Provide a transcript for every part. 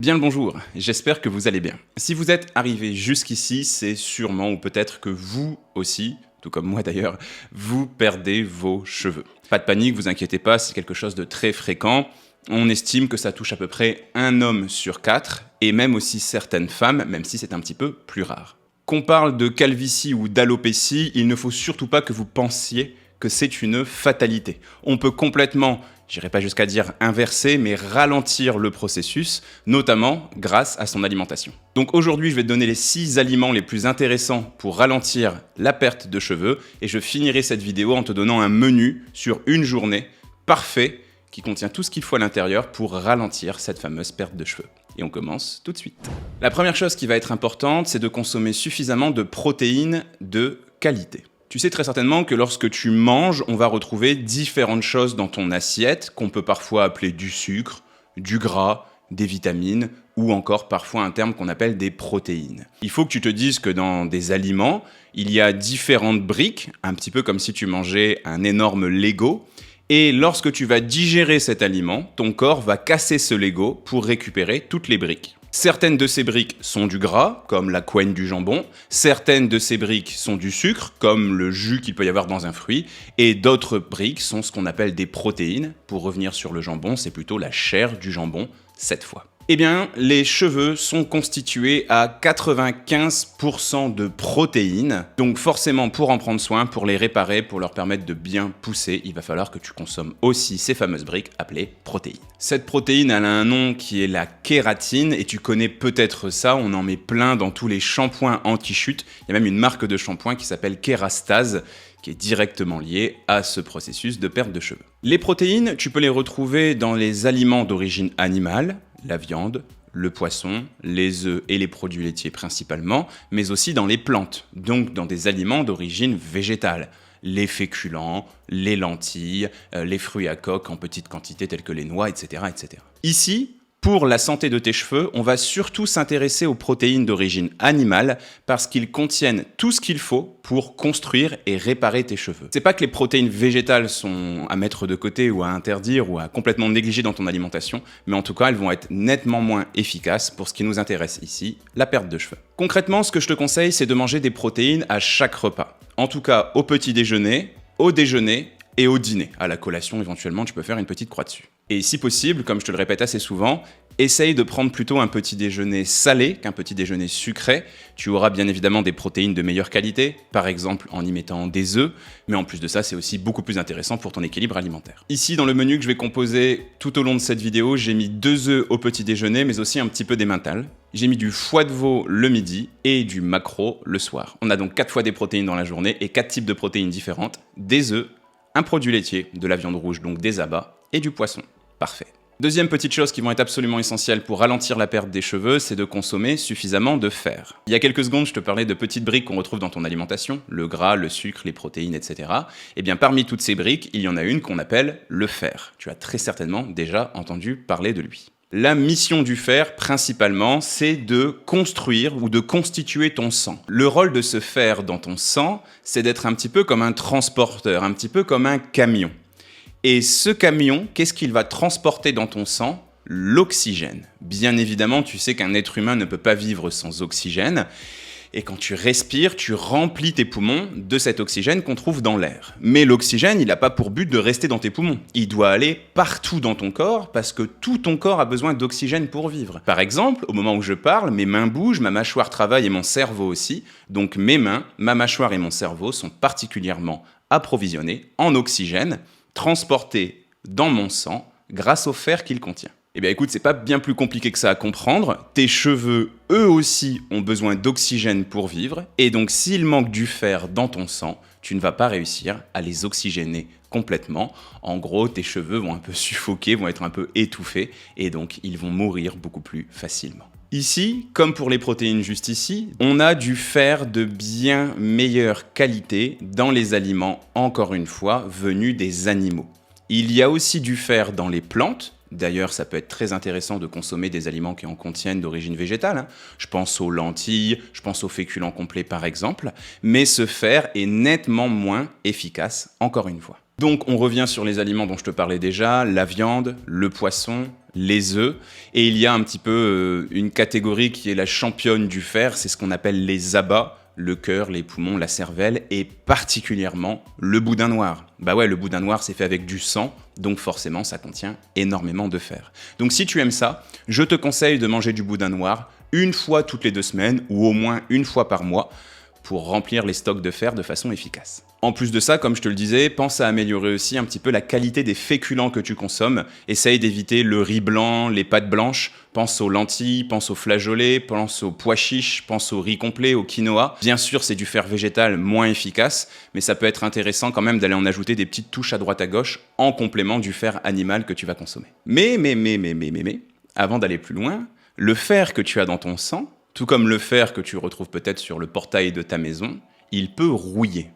Bien le bonjour, j'espère que vous allez bien. Si vous êtes arrivé jusqu'ici, c'est sûrement ou peut-être que vous aussi, tout comme moi d'ailleurs, vous perdez vos cheveux. Pas de panique, vous inquiétez pas, c'est quelque chose de très fréquent. On estime que ça touche à peu près un homme sur 4, et même aussi certaines femmes, même si c'est un petit peu plus rare. Qu'on parle de calvitie ou d'alopécie, il ne faut surtout pas que vous pensiez que c'est une fatalité. On peut complètement, j'irai pas jusqu'à dire inverser, mais ralentir le processus, notamment grâce à son alimentation. Donc aujourd'hui, je vais te donner les 6 aliments les plus intéressants pour ralentir la perte de cheveux, et je finirai cette vidéo en te donnant un menu sur une journée parfait qui contient tout ce qu'il faut à l'intérieur pour ralentir cette fameuse perte de cheveux. Et on commence tout de suite. La première chose qui va être importante, c'est de consommer suffisamment de protéines de qualité. Tu sais très certainement que lorsque tu manges, on va retrouver différentes choses dans ton assiette qu'on peut parfois appeler du sucre, du gras, des vitamines ou encore parfois un terme qu'on appelle des protéines. Il faut que tu te dises que dans des aliments, il y a différentes briques, un petit peu comme si tu mangeais un énorme Lego. Et lorsque tu vas digérer cet aliment, ton corps va casser ce Lego pour récupérer toutes les briques. Certaines de ces briques sont du gras, comme la couenne du jambon. Certaines de ces briques sont du sucre, comme le jus qu'il peut y avoir dans un fruit. Et d'autres briques sont ce qu'on appelle des protéines. Pour revenir sur le jambon, c'est plutôt la chair du jambon, cette fois. Eh bien, les cheveux sont constitués à 95% de protéines. Donc forcément, pour en prendre soin, pour les réparer, pour leur permettre de bien pousser, il va falloir que tu consommes aussi ces fameuses briques appelées protéines. Cette protéine, elle a un nom qui est la kératine, et tu connais peut-être ça, on en met plein dans tous les shampoings anti-chute. Il y a même une marque de shampoing qui s'appelle Kérastase, qui est directement lié à ce processus de perte de cheveux. Les protéines, tu peux les retrouver dans les aliments d'origine animale, la viande, le poisson, les œufs et les produits laitiers principalement, mais aussi dans les plantes, donc dans des aliments d'origine végétale. Les féculents, les lentilles, les fruits à coque en petite quantité tels que les noix, etc., etc. Ici, pour la santé de tes cheveux, on va surtout s'intéresser aux protéines d'origine animale parce qu'ils contiennent tout ce qu'il faut pour construire et réparer tes cheveux. C'est pas que les protéines végétales sont à mettre de côté ou à interdire ou à complètement négliger dans ton alimentation, mais en tout cas, elles vont être nettement moins efficaces pour ce qui nous intéresse ici, la perte de cheveux. Concrètement, ce que je te conseille, c'est de manger des protéines à chaque repas. En tout cas, au petit déjeuner, au déjeuner et au dîner. À la collation, éventuellement, tu peux faire une petite croix dessus. Et si possible, comme je te le répète assez souvent, essaye de prendre plutôt un petit déjeuner salé qu'un petit déjeuner sucré. Tu auras bien évidemment des protéines de meilleure qualité, par exemple en y mettant des œufs, mais en plus de ça, c'est aussi beaucoup plus intéressant pour ton équilibre alimentaire. Ici, dans le menu que je vais composer tout au long de cette vidéo, j'ai mis 2 œufs au petit déjeuner, mais aussi un petit peu d'emmental. J'ai mis du foie de veau le midi et du maquereau le soir. On a donc 4 fois des protéines dans la journée et 4 types de protéines différentes, des œufs, un produit laitier, de la viande rouge, donc des abats, et du poisson. Parfait. Deuxième petite chose qui vont être absolument essentielles pour ralentir la perte des cheveux, c'est de consommer suffisamment de fer. Il y a quelques secondes, je te parlais de petites briques qu'on retrouve dans ton alimentation, le gras, le sucre, les protéines, etc. Et bien parmi toutes ces briques, il y en a une qu'on appelle le fer. Tu as très certainement déjà entendu parler de lui. La mission du fer, principalement, c'est de construire ou de constituer ton sang. Le rôle de ce fer dans ton sang, c'est d'être un petit peu comme un transporteur, un petit peu comme un camion. Et ce camion, qu'est-ce qu'il va transporter dans ton sang ? L'oxygène. Bien évidemment, tu sais qu'un être humain ne peut pas vivre sans oxygène. Et quand tu respires, tu remplis tes poumons de cet oxygène qu'on trouve dans l'air. Mais l'oxygène, il n'a pas pour but de rester dans tes poumons. Il doit aller partout dans ton corps parce que tout ton corps a besoin d'oxygène pour vivre. Par exemple, au moment où je parle, mes mains bougent, ma mâchoire travaille et mon cerveau aussi. Donc mes mains, ma mâchoire et mon cerveau sont particulièrement approvisionnés en oxygène, transporté dans mon sang grâce au fer qu'il contient. Eh bien écoute, c'est pas bien plus compliqué que ça à comprendre. Tes cheveux, eux aussi, ont besoin d'oxygène pour vivre. Et donc s'il manque du fer dans ton sang, tu ne vas pas réussir à les oxygéner complètement. En gros, tes cheveux vont un peu suffoquer, vont être un peu étouffés. Et donc, ils vont mourir beaucoup plus facilement. Ici, comme pour les protéines juste ici, on a du fer de bien meilleure qualité dans les aliments, encore une fois, venus des animaux. Il y a aussi du fer dans les plantes. D'ailleurs, ça peut être très intéressant de consommer des aliments qui en contiennent d'origine végétale. Je pense aux lentilles, je pense aux féculents complets par exemple. Mais ce fer est nettement moins efficace, encore une fois. Donc on revient sur les aliments dont je te parlais déjà, la viande, le poisson, les œufs, et il y a un petit peu une catégorie qui est la championne du fer, c'est ce qu'on appelle les abats, le cœur, les poumons, la cervelle, et particulièrement le boudin noir. Bah ouais, le boudin noir c'est fait avec du sang, donc forcément ça contient énormément de fer. Donc si tu aimes ça, je te conseille de manger du boudin noir une fois toutes les 2 semaines, ou au moins une fois par mois, pour remplir les stocks de fer de façon efficace. En plus de ça, comme je te le disais, pense à améliorer aussi un petit peu la qualité des féculents que tu consommes. Essaye d'éviter le riz blanc, les pâtes blanches, pense aux lentilles, pense aux flageolets, pense aux pois chiches, pense au riz complet, au quinoa. Bien sûr, c'est du fer végétal moins efficace, mais ça peut être intéressant quand même d'aller en ajouter des petites touches à droite à gauche en complément du fer animal que tu vas consommer. Mais, avant d'aller plus loin, le fer que tu as dans ton sang, tout comme le fer que tu retrouves peut-être sur le portail de ta maison, il peut rouiller.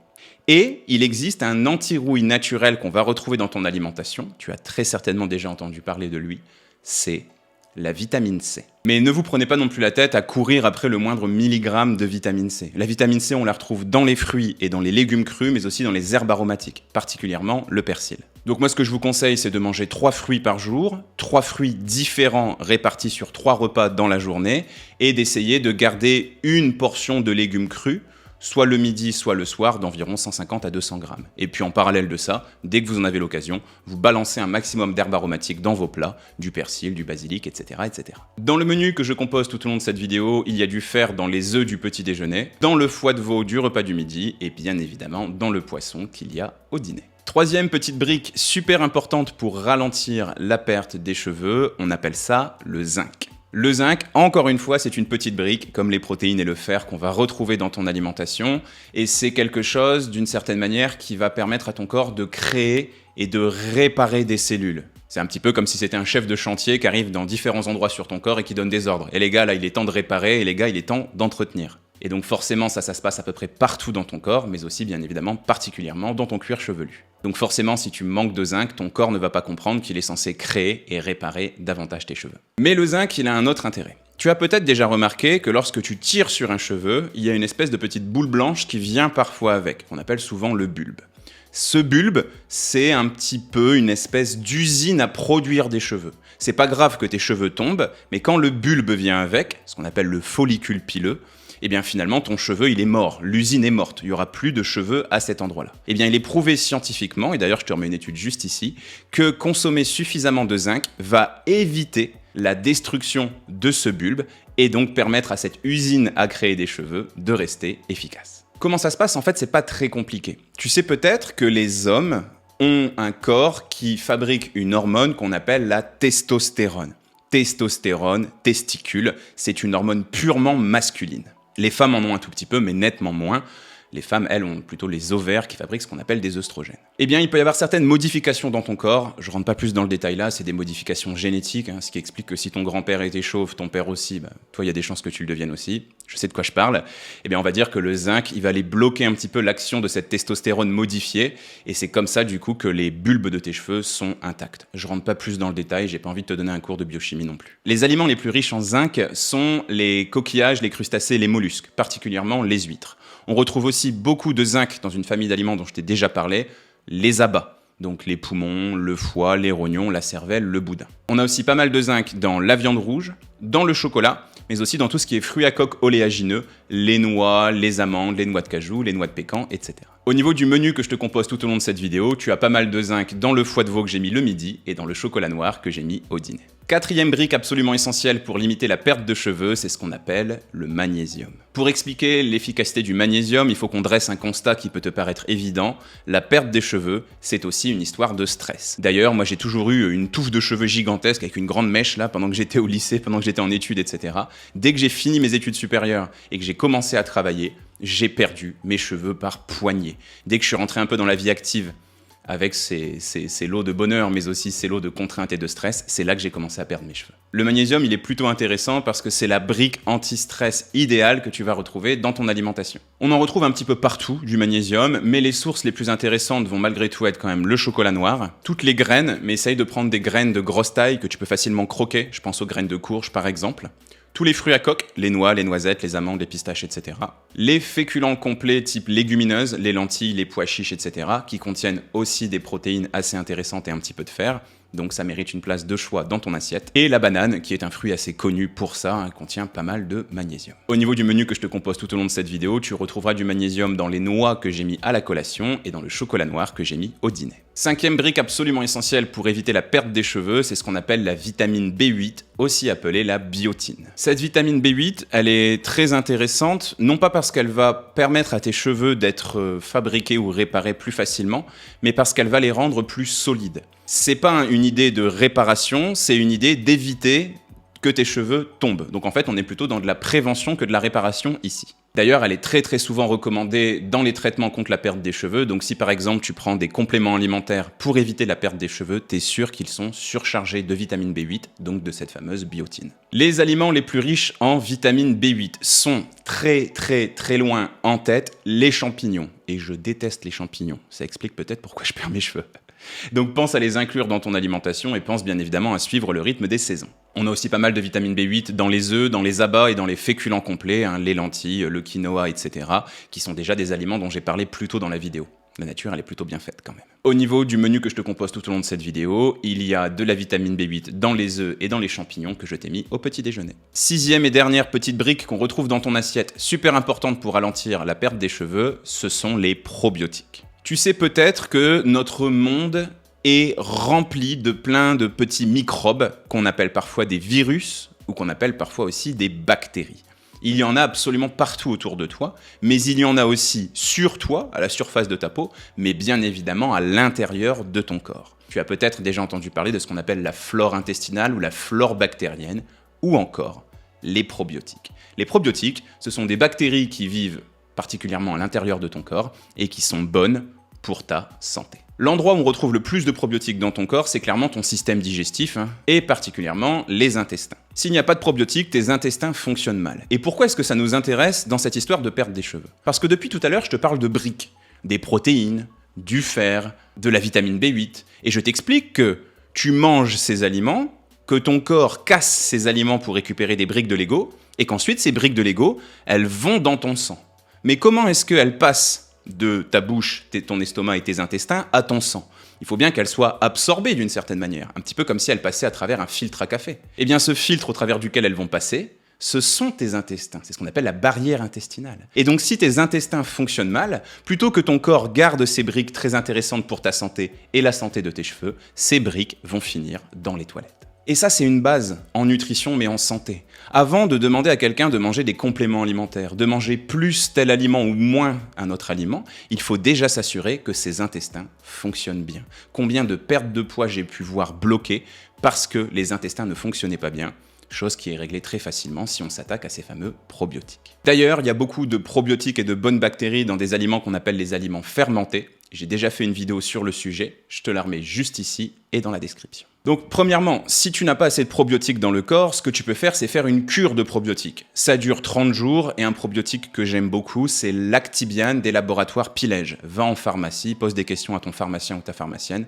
Et il existe un anti-rouille naturel qu'on va retrouver dans ton alimentation, tu as très certainement déjà entendu parler de lui, c'est la vitamine C. Mais ne vous prenez pas non plus la tête à courir après le moindre milligramme de vitamine C. La vitamine C, on la retrouve dans les fruits et dans les légumes crus, mais aussi dans les herbes aromatiques, particulièrement le persil. Donc moi, ce que je vous conseille, c'est de manger 3 fruits par jour, 3 fruits différents répartis sur 3 repas dans la journée, et d'essayer de garder une portion de légumes crus, soit le midi, soit le soir, d'environ 150 à 200 grammes. Et puis en parallèle de ça, dès que vous en avez l'occasion, vous balancez un maximum d'herbes aromatiques dans vos plats, du persil, du basilic, etc., etc. Dans le menu que je compose tout au long de cette vidéo, il y a du fer dans les œufs du petit déjeuner, dans le foie de veau du repas du midi, et bien évidemment dans le poisson qu'il y a au dîner. Troisième petite brique super importante pour ralentir la perte des cheveux, on appelle ça le zinc. Le zinc, encore une fois, c'est une petite brique, comme les protéines et le fer qu'on va retrouver dans ton alimentation, et c'est quelque chose, d'une certaine manière, qui va permettre à ton corps de créer et de réparer des cellules. C'est un petit peu comme si c'était un chef de chantier qui arrive dans différents endroits sur ton corps et qui donne des ordres. Et les gars, là, il est temps de réparer, et les gars, il est temps d'entretenir. Et donc forcément, ça se passe à peu près partout dans ton corps, mais aussi bien évidemment particulièrement dans ton cuir chevelu. Donc forcément, si tu manques de zinc, ton corps ne va pas comprendre qu'il est censé créer et réparer davantage tes cheveux. Mais le zinc, il a un autre intérêt. Tu as peut-être déjà remarqué que lorsque tu tires sur un cheveu, il y a une espèce de petite boule blanche qui vient parfois avec, qu'on appelle souvent le bulbe. Ce bulbe, c'est un petit peu une espèce d'usine à produire des cheveux. C'est pas grave que tes cheveux tombent, mais quand le bulbe vient avec, ce qu'on appelle le follicule pileux, eh bien finalement ton cheveu il est mort, l'usine est morte, il n'y aura plus de cheveux à cet endroit-là. Eh bien il est prouvé scientifiquement, et d'ailleurs je te remets une étude juste ici, que consommer suffisamment de zinc va éviter la destruction de ce bulbe et donc permettre à cette usine à créer des cheveux de rester efficace. Comment ça se passe? En fait, c'est pas très compliqué. Tu sais peut-être que les hommes ont un corps qui fabrique une hormone qu'on appelle la testostérone. Testostérone, testicule, c'est une hormone purement masculine. Les femmes en ont un tout petit peu, mais nettement moins. Les femmes, elles, ont plutôt les ovaires qui fabriquent ce qu'on appelle des œstrogènes. Eh bien, il peut y avoir certaines modifications dans ton corps. Je rentre pas plus dans le détail là, c'est des modifications génétiques, ce qui explique que si ton grand-père était chauve, ton père aussi, toi, il y a des chances que tu le deviennes aussi. Je sais de quoi je parle. Eh bien, on va dire que le zinc, il va aller bloquer un petit peu l'action de cette testostérone modifiée, et c'est comme ça, du coup, que les bulbes de tes cheveux sont intacts. Je rentre pas plus dans le détail, j'ai pas envie de te donner un cours de biochimie non plus. Les aliments les plus riches en zinc sont les coquillages, les crustacés, les mollusques, particulièrement les huîtres. On retrouve aussi beaucoup de zinc dans une famille d'aliments dont je t'ai déjà parlé, les abats, donc les poumons, le foie, les rognons, la cervelle, le boudin. On a aussi pas mal de zinc dans la viande rouge, dans le chocolat, mais aussi dans tout ce qui est fruits à coque oléagineux, les noix, les amandes, les noix de cajou, les noix de pécan, etc. Au niveau du menu que je te compose tout au long de cette vidéo, tu as pas mal de zinc dans le foie de veau que j'ai mis le midi et dans le chocolat noir que j'ai mis au dîner. Quatrième brique absolument essentielle pour limiter la perte de cheveux, c'est ce qu'on appelle le magnésium. Pour expliquer l'efficacité du magnésium, il faut qu'on dresse un constat qui peut te paraître évident. La perte des cheveux, c'est aussi une histoire de stress. D'ailleurs, moi j'ai toujours eu une touffe de cheveux gigantesque avec une grande mèche là pendant que j'étais au lycée, pendant que j'étais en études, etc. Dès que j'ai fini mes études supérieures et que j'ai commencé à travailler, j'ai perdu mes cheveux par poignée. Dès que je suis rentré un peu dans la vie active, avec ces lots de bonheur, mais aussi ces lots de contraintes et de stress, c'est là que j'ai commencé à perdre mes cheveux. Le magnésium, il est plutôt intéressant parce que c'est la brique anti-stress idéale que tu vas retrouver dans ton alimentation. On en retrouve un petit peu partout, du magnésium, mais les sources les plus intéressantes vont malgré tout être quand même le chocolat noir, toutes les graines, mais essaye de prendre des graines de grosse taille que tu peux facilement croquer, je pense aux graines de courge par exemple, Tous les fruits à coque, les noix, les noisettes, les amandes, les pistaches, etc. Les féculents complets type légumineuses, les lentilles, les pois chiches, etc. qui contiennent aussi des protéines assez intéressantes et un petit peu de fer. Donc ça mérite une place de choix dans ton assiette. Et la banane, qui est un fruit assez connu pour ça, contient pas mal de magnésium. Au niveau du menu que je te compose tout au long de cette vidéo, tu retrouveras du magnésium dans les noix que j'ai mis à la collation et dans le chocolat noir que j'ai mis au dîner. Cinquième brique absolument essentielle pour éviter la perte des cheveux, c'est ce qu'on appelle la vitamine B8, aussi appelée la biotine. Cette vitamine B8, elle est très intéressante, non pas parce qu'elle va permettre à tes cheveux d'être fabriqués ou réparés plus facilement, mais parce qu'elle va les rendre plus solides. C'est pas une idée de réparation, c'est une idée d'éviter que tes cheveux tombent. Donc en fait, on est plutôt dans de la prévention que de la réparation ici. D'ailleurs, elle est très souvent recommandée dans les traitements contre la perte des cheveux. Donc si par exemple tu prends des compléments alimentaires pour éviter la perte des cheveux, t'es sûr qu'ils sont surchargés de vitamine B8, donc de cette fameuse biotine. Les aliments les plus riches en vitamine B8 sont très loin en tête les champignons. Et je déteste les champignons. Ça explique peut-être pourquoi je perds mes cheveux. Donc pense à les inclure dans ton alimentation et pense bien évidemment à suivre le rythme des saisons. On a aussi pas mal de vitamine B8 dans les œufs, dans les abats et dans les féculents complets, les lentilles, le quinoa, etc., qui sont déjà des aliments dont j'ai parlé plus tôt dans la vidéo. La nature, elle est plutôt bien faite quand même. Au niveau du menu que je te compose tout au long de cette vidéo, il y a de la vitamine B8 dans les œufs et dans les champignons que je t'ai mis au petit déjeuner. Sixième et dernière petite brique qu'on retrouve dans ton assiette, super importante pour ralentir la perte des cheveux, ce sont les probiotiques. Tu sais peut-être que notre monde est rempli de plein de petits microbes qu'on appelle parfois des virus ou qu'on appelle parfois aussi des bactéries. Il y en a absolument partout autour de toi, mais il y en a aussi sur toi, à la surface de ta peau, mais bien évidemment à l'intérieur de ton corps. Tu as peut-être déjà entendu parler de ce qu'on appelle la flore intestinale ou la flore bactérienne, ou encore les probiotiques. Les probiotiques, ce sont des bactéries qui vivent particulièrement à l'intérieur de ton corps, et qui sont bonnes pour ta santé. L'endroit où on retrouve le plus de probiotiques dans ton corps, c'est clairement ton système digestif, et particulièrement les intestins. S'il n'y a pas de probiotiques, tes intestins fonctionnent mal. Et pourquoi est-ce que ça nous intéresse dans cette histoire de perte des cheveux? Parce que depuis tout à l'heure, je te parle de briques, des protéines, du fer, de la vitamine B8, et je t'explique que tu manges ces aliments, que ton corps casse ces aliments pour récupérer des briques de Lego, et qu'ensuite ces briques de Lego, elles vont dans ton sang. Mais comment est-ce qu'elles passent de ta bouche, ton estomac et tes intestins à ton sang? Il faut bien qu'elles soient absorbées d'une certaine manière, un petit peu comme si elles passaient à travers un filtre à café. Eh bien ce filtre au travers duquel elles vont passer, ce sont tes intestins, c'est ce qu'on appelle la barrière intestinale. Et donc si tes intestins fonctionnent mal, plutôt que ton corps garde ces briques très intéressantes pour ta santé et la santé de tes cheveux, ces briques vont finir dans les toilettes. Et ça, c'est une base en nutrition, mais en santé. Avant de demander à quelqu'un de manger des compléments alimentaires, de manger plus tel aliment ou moins un autre aliment, il faut déjà s'assurer que ses intestins fonctionnent bien. Combien de pertes de poids j'ai pu voir bloquées parce que les intestins ne fonctionnaient pas bien, chose qui est réglée très facilement si on s'attaque à ces fameux probiotiques. D'ailleurs, il y a beaucoup de probiotiques et de bonnes bactéries dans des aliments qu'on appelle les aliments fermentés. J'ai déjà fait une vidéo sur le sujet, je te la remets juste ici et dans la description. Donc premièrement, si tu n'as pas assez de probiotiques dans le corps, ce que tu peux faire, c'est faire une cure de probiotiques. Ça dure 30 jours et un probiotique que j'aime beaucoup, c'est l'Actibiane des laboratoires Pilège. Va en pharmacie, pose des questions à ton pharmacien ou ta pharmacienne,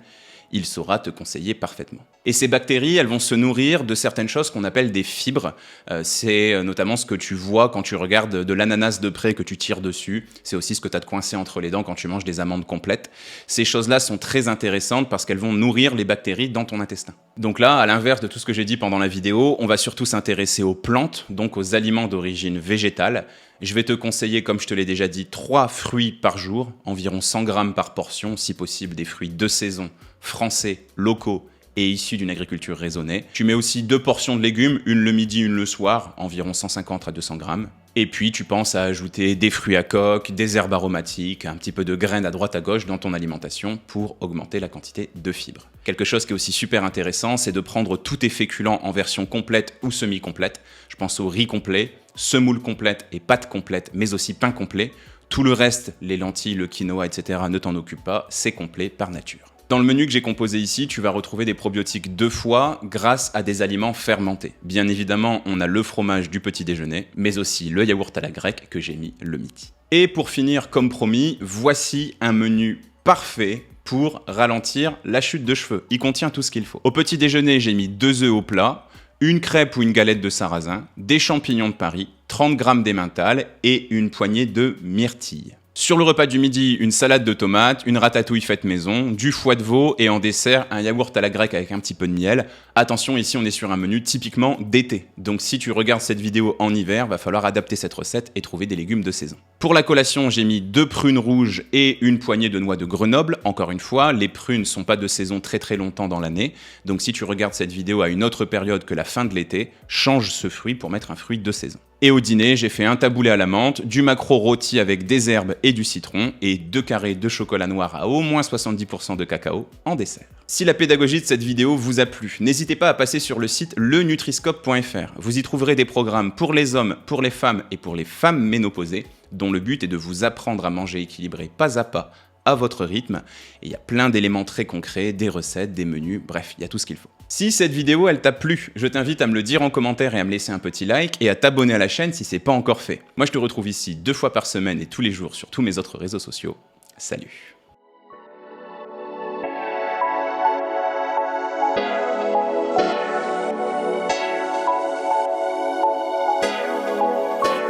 il saura te conseiller parfaitement. Et ces bactéries, elles vont se nourrir de certaines choses qu'on appelle des fibres. C'est notamment ce que tu vois quand tu regardes de l'ananas de près que tu tires dessus. C'est aussi ce que tu as de coincé entre les dents quand tu manges des amandes complètes. Ces choses-là sont très intéressantes parce qu'elles vont nourrir les bactéries dans ton intestin. Donc là, à l'inverse de tout ce que j'ai dit pendant la vidéo, on va surtout s'intéresser aux plantes, donc aux aliments d'origine végétale. Je vais te conseiller, comme je te l'ai déjà dit, 3 fruits par jour, environ 100 grammes par portion, si possible des fruits de saison, français, locaux et issus d'une agriculture raisonnée. Tu mets aussi 2 portions de légumes, une le midi, une le soir, environ 150 à 200 grammes. Et puis tu penses à ajouter des fruits à coque, des herbes aromatiques, un petit peu de graines à droite à gauche dans ton alimentation pour augmenter la quantité de fibres. Quelque chose qui est aussi super intéressant, c'est de prendre tous tes féculents en version complète ou semi-complète. Je pense au riz complet, semoule complète et pâte complète, mais aussi pain complet. Tout le reste, les lentilles, le quinoa, etc., ne t'en occupe pas, c'est complet par nature. Dans le menu que j'ai composé ici, tu vas retrouver des probiotiques 2 fois grâce à des aliments fermentés. Bien évidemment, on a le fromage du petit déjeuner, mais aussi le yaourt à la grecque que j'ai mis le midi. Et pour finir, comme promis, voici un menu parfait pour ralentir la chute de cheveux. Il contient tout ce qu'il faut. Au petit déjeuner, j'ai mis 2 œufs au plat, une crêpe ou une galette de sarrasin, des champignons de Paris, 30 g d'emmental et une poignée de myrtille. Sur le repas du midi, une salade de tomates, une ratatouille faite maison, du foie de veau et en dessert, un yaourt à la grecque avec un petit peu de miel. Attention, ici on est sur un menu typiquement d'été. Donc si tu regardes cette vidéo en hiver, va falloir adapter cette recette et trouver des légumes de saison. Pour la collation, j'ai mis 2 prunes rouges et une poignée de noix de Grenoble. Encore une fois, les prunes ne sont pas de saison très longtemps dans l'année. Donc si tu regardes cette vidéo à une autre période que la fin de l'été, change ce fruit pour mettre un fruit de saison. Et au dîner, j'ai fait un taboulé à la menthe, du maquereau rôti avec des herbes et du citron, et 2 carrés de chocolat noir à au moins 70% de cacao en dessert. Si la pédagogie de cette vidéo vous a plu, n'hésitez pas à passer sur le site lenutriscope.fr. Vous y trouverez des programmes pour les hommes, pour les femmes et pour les femmes ménopausées, dont le but est de vous apprendre à manger équilibré pas à pas, à votre rythme. Et il y a plein d'éléments très concrets, des recettes, des menus, bref, il y a tout ce qu'il faut. Si cette vidéo elle t'a plu, je t'invite à me le dire en commentaire et à me laisser un petit like et à t'abonner à la chaîne si c'est pas encore fait. Moi je te retrouve ici 2 fois par semaine et tous les jours sur tous mes autres réseaux sociaux. Salut!